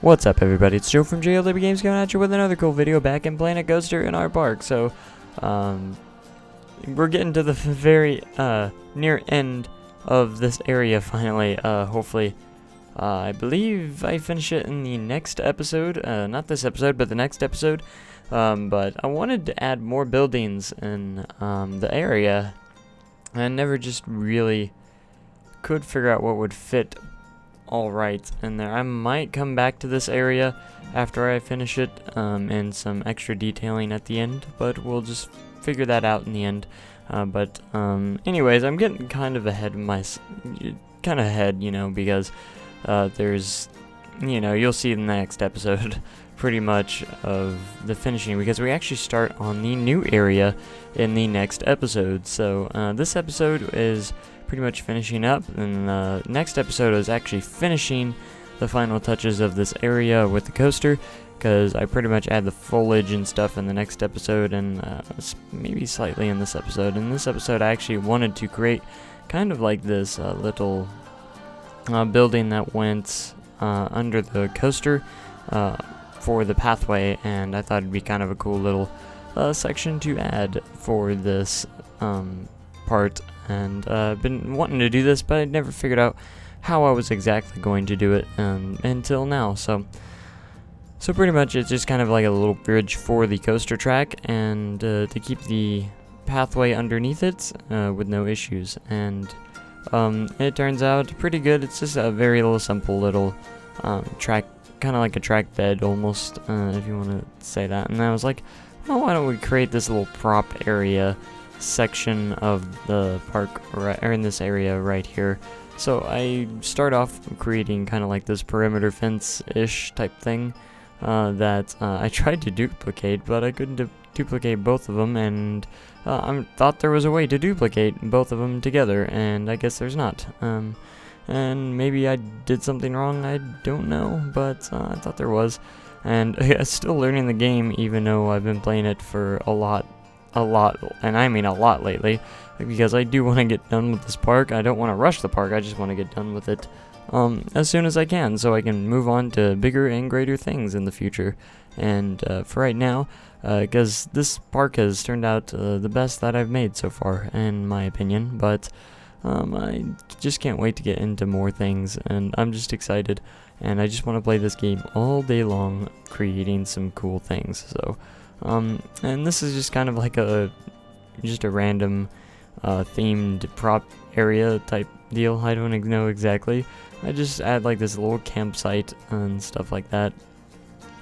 What's up, everybody? It's Joe from JLW Games coming at you with another cool video back in Planet Coaster in our park. So, we're getting to the very near end of this area finally. Hopefully, I believe I finish it in the next episode. Not this episode, but the next episode. But I wanted to add more buildings in the area. I never just really could figure out what would fit alright in there. I might come back to this area after I finish it and some extra detailing at the end, but we'll just figure that out in the end. Anyways, I'm getting kind of ahead of you know, because there's, you know, you'll see in the next episode pretty much of the finishing, because we actually start on the new area in the next episode. So this episode is pretty much finishing up, and the next episode is actually finishing the final touches of this area with the coaster, because I pretty much add the foliage and stuff in the next episode, and maybe slightly in this episode. In this episode, I actually wanted to create kind of like this little building that went under the coaster for the pathway, and I thought it'd be kind of a cool little section to add for this part. And I've been wanting to do this, but I never figured out how I was exactly going to do it until now. So pretty much it's just kind of like a little bridge for the coaster track, and to keep the pathway underneath it with no issues. And it turns out pretty good. It's just a very little simple little track, kind of like a track bed almost, if you want to say that. And I was like, well, why don't we create this little prop area section of the park, or in this area right here. So I start off creating kind of like this perimeter fence-ish type thing that I tried to duplicate, but I couldn't duplicate both of them, and I thought there was a way to duplicate both of them together, and I guess there's not. And maybe I did something wrong, I don't know, but I thought there was. And I'm still learning the game, even though I've been playing it for a lot, and I mean a lot lately, because I do want to get done with this park. I don't want to rush the park, I just want to get done with it as soon as I can, so I can move on to bigger and greater things in the future. And for right now, because this park has turned out the best that I've made so far, in my opinion, but I just can't wait to get into more things, and I'm just excited, and I just want to play this game all day long, creating some cool things. So and this is just kind of like just a random themed prop area type deal. I don't know exactly. I just add like this little campsite and stuff like that,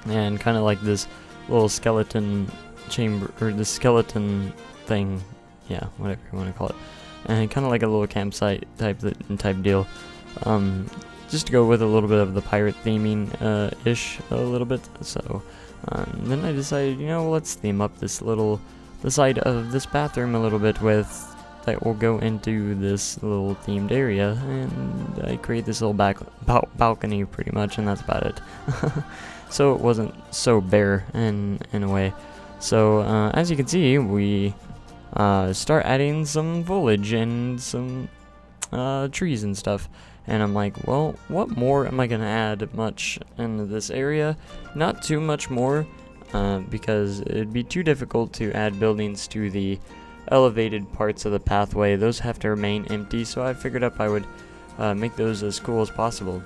and kind of like this little skeleton chamber, or the skeleton thing, yeah, whatever you want to call it, and kind of like a little campsite type deal, just to go with a little bit of the pirate theming ish a little bit. So then I decided, you know, let's theme up the side of this bathroom a little bit with that will go into this little themed area, and I create this little balcony pretty much, and that's about it. So it wasn't so bare in a way. So as you can see, we start adding some foliage and some trees and stuff. And I'm like, well, what more am I going to add much into this area? Not too much more, because it'd be too difficult to add buildings to the elevated parts of the pathway. Those have to remain empty, so I figured up I would make those as cool as possible.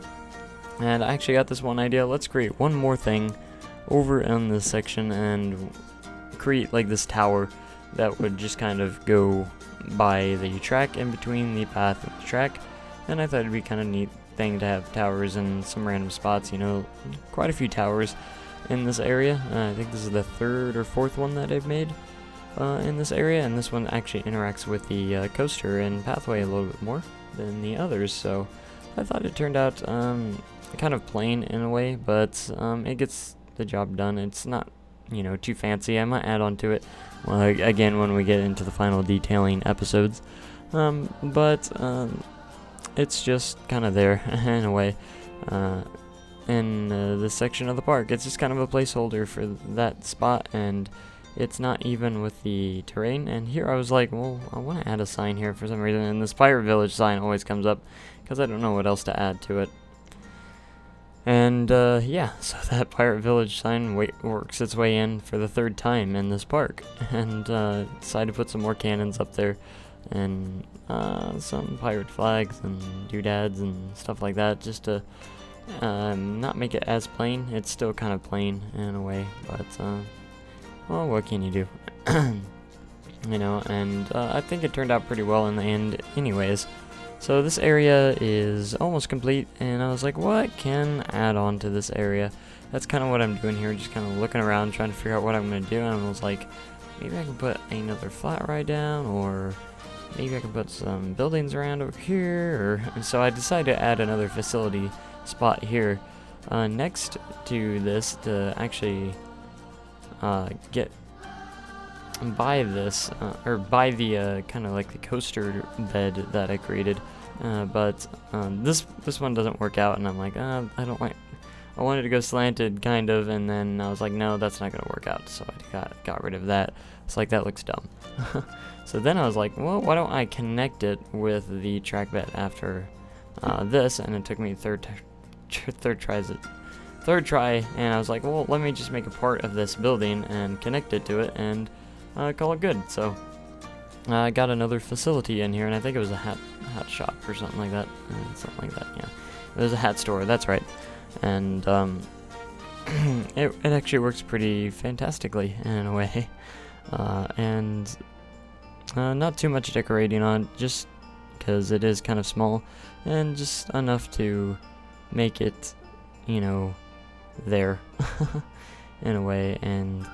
And I actually got this one idea. Let's create one more thing over in this section and create like this tower that would just kind of go by the track, in between the path and the track. And I thought it'd be kind of neat thing to have towers in some random spots, you know, quite a few towers in this area. I think this is the third or fourth one that I've made in this area, and this one actually interacts with the coaster and pathway a little bit more than the others. So I thought it turned out kind of plain in a way, but it gets the job done. It's not, you know, too fancy. I might add on to it again when we get into the final detailing episodes, it's just kind of there in a way in this section of the park. It's just kind of a placeholder for that spot, and it's not even with the terrain. And here I was like, well, I want to add a sign here for some reason, and this Pirate Village sign always comes up because I don't know what else to add to it. And yeah, so that pirate village sign works its way in for the 3rd time in this park, and decided to put some more cannons up there, and some pirate flags and doodads and stuff like that, just to not make it as plain. It's still kind of plain in a way, but well, what can you do? You know, and I think it turned out pretty well in the end anyways. So this area is almost complete, and I was like, what can add on to this area? That's kind of what I'm doing here, just kind of looking around, trying to figure out what I'm going to do, and I was like, maybe I can put another flat ride down, or maybe I can put some buildings around over here, and so I decided to add another facility spot here next to this to actually buy this, or buy the kind of like the coaster bed that I created, but this one doesn't work out, and I'm like, I don't like. I wanted to go slanted, kind of, and then I was like, no, that's not gonna work out, so I got rid of that. It's like, that looks dumb. So then I was like, well, why don't I connect it with the track bed after this, and it took me third try, and I was like, well, let me just make a part of this building and connect it to it, and call it good. So I got another facility in here, and I think it was a hat shop or something like that. Yeah, it was a hat store, that's right. And it actually works pretty fantastically in a way, and not too much decorating on, just because it is kind of small, and just enough to make it, you know, there in a way. And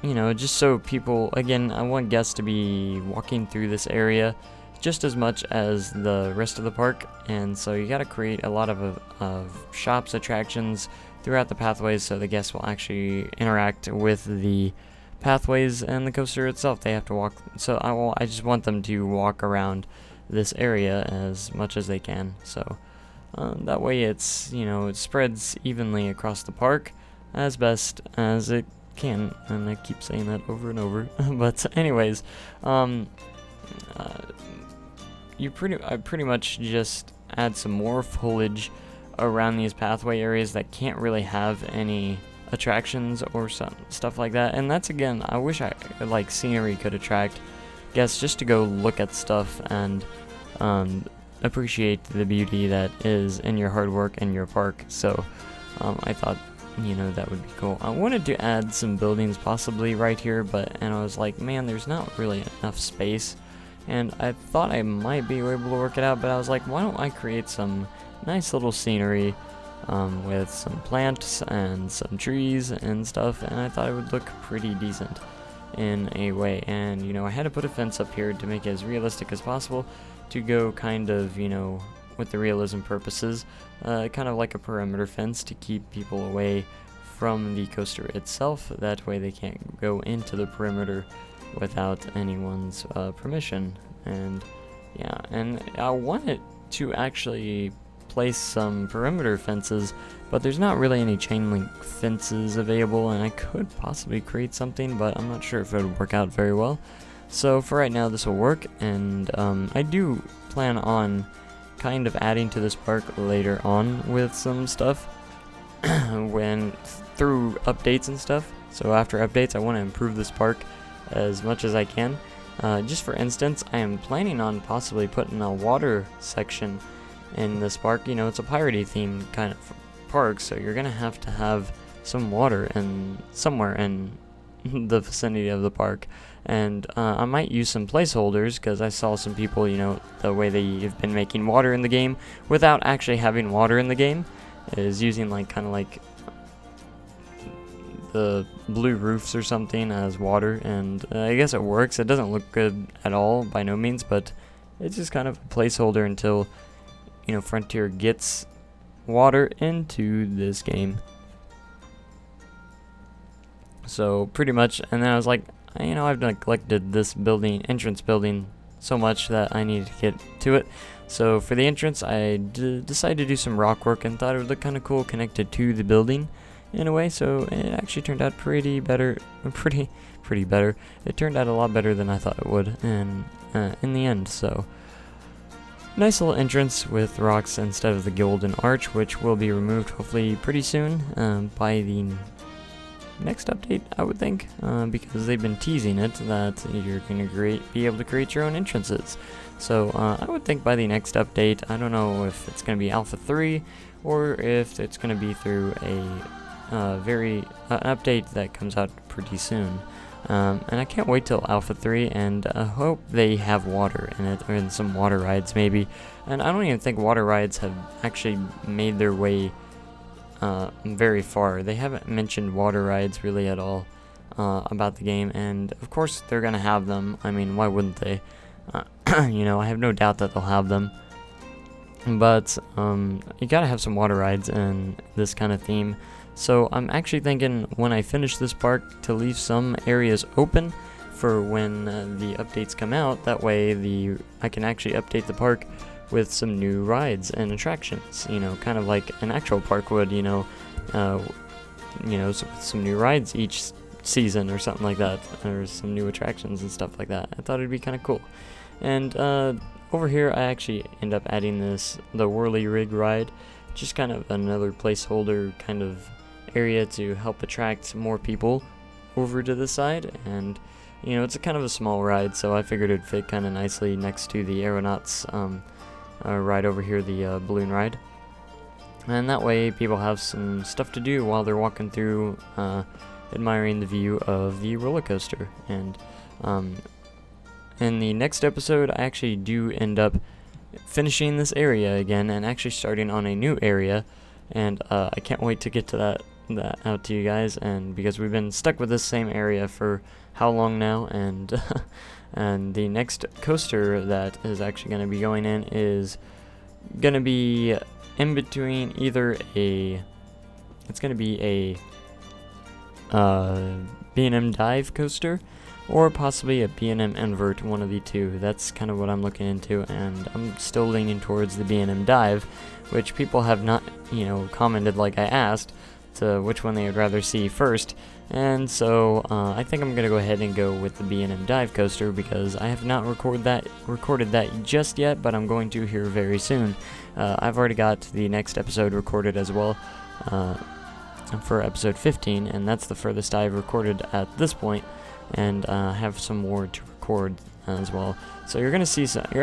you know, just so people, again, I want guests to be walking through this area just as much as the rest of the park, and so you got to create a lot of shops, attractions throughout the pathways, so the guests will actually interact with the pathways and the coaster itself. They have to walk, so I just want them to walk around this area as much as they can, so that way it's, you know, it spreads evenly across the park as best as it can, and I keep saying that over and over. But anyways, I pretty much just add some more foliage around these pathway areas that can't really have any attractions or some stuff like that. And that's, again, I wish like scenery could attract guests just to go look at stuff and appreciate the beauty that is in your hard work in your park. So I thought, you know, that would be cool. I wanted to add some buildings possibly right here, and I was like, man, there's not really enough space, and I thought I might be able to work it out, but I was like, why don't I create some nice little scenery with some plants and some trees and stuff, and I thought it would look pretty decent in a way. And, you know, I had to put a fence up here to make it as realistic as possible, to go kind of, you know, with the realism purposes, kind of like a perimeter fence to keep people away from the coaster itself. That way they can't go into the perimeter without anyone's permission. And yeah, and I wanted to actually place some perimeter fences, but there's not really any chain link fences available, and I could possibly create something, but I'm not sure if it would work out very well. So for right now, this will work, and I do plan on kind of adding to this park later on with some stuff through updates and stuff. So after updates, I want to improve this park as much as I can. Just for instance, I am planning on possibly putting a water section in this park. You know, it's a piratey themed kind of park, so you're gonna have to have some water somewhere in the vicinity of the park. And I might use some placeholders, because I saw some people, you know, the way they've been making water in the game without actually having water in the game is using like kind of like the blue roofs or something as water, and I guess it works. It doesn't look good at all by no means, but it's just kind of a placeholder until, you know, Frontier gets water into this game. So pretty much, and then I was like, you know, I've neglected this entrance building so much that I needed to get to it. So for the entrance, I decided to do some rock work and thought it would look kind of cool connected to the building in a way. So it actually turned out pretty better. It turned out a lot better than I thought it would, and in the end. So nice little entrance with rocks instead of the golden arch, which will be removed hopefully pretty soon by the next update, I would think, because they've been teasing it that you're going to be able to create your own entrances. So I would think by the next update, I don't know if it's going to be Alpha 3 or if it's going to be through an update that comes out pretty soon. And I can't wait till Alpha 3, and I hope they have water in it, or in some water rides maybe. And I don't even think water rides have actually made their way very far. They haven't mentioned water rides really at all about the game, and of course they're gonna have them. I mean, why wouldn't they? You know, I have no doubt that they'll have them. But you gotta have some water rides in this kind of theme. So I'm actually thinking when I finish this park to leave some areas open for when the updates come out. That way I can actually update the park with some new rides and attractions, you know, kind of like an actual park would, some new rides each season or something like that, or some new attractions and stuff like that. I thought it'd be kind of cool. And over here I actually end up adding the Whirly Rig ride, just kind of another placeholder kind of area to help attract more people over to this side. And you know, it's a kind of a small ride, so I figured it'd fit kind of nicely next to the Aeronauts ride over here, the balloon ride. And that way people have some stuff to do while they're walking through, admiring the view of the roller coaster. And in the next episode, I actually do end up finishing this area again and actually starting on a new area. And I can't wait to get to that out to you guys, and because we've been stuck with this same area for how long now, and and the next coaster that is actually going to be going in is going to be in between either it's going to be a B&M dive coaster or possibly a B&M invert, one of the two. That's kind of what I'm looking into, and I'm still leaning towards the B&M dive, which people have not, commented like I asked to which one they would rather see first. And so I think I'm gonna go ahead and go with the B&M dive coaster, because I have not recorded that just yet, but I'm going to here very soon. I've already got the next episode recorded as well, for episode 15, and that's the furthest I've recorded at this point, and I have some more to record as well. So you're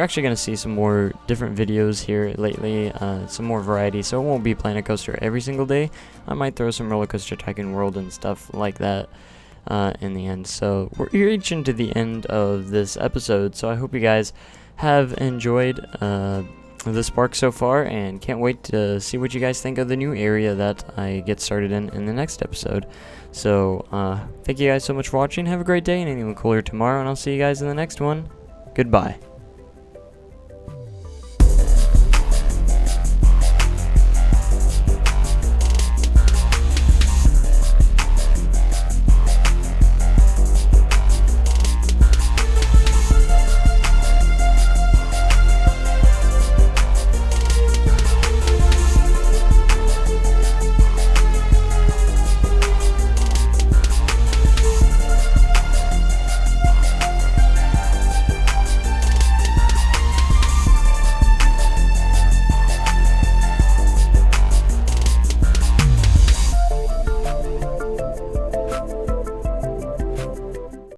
actually gonna see some more different videos here lately, some more variety. So it won't be Planet Coaster every single day. I might throw some Roller Coaster Tycoon World and stuff like that in the end. So we're reaching to the end of this episode. So I hope you guys have enjoyed this park so far, and can't wait to see what you guys think of the new area that I get started in the next episode. So thank you guys so much for watching. Have a great day and anything cooler tomorrow, and I'll see you guys in the next one. Goodbye.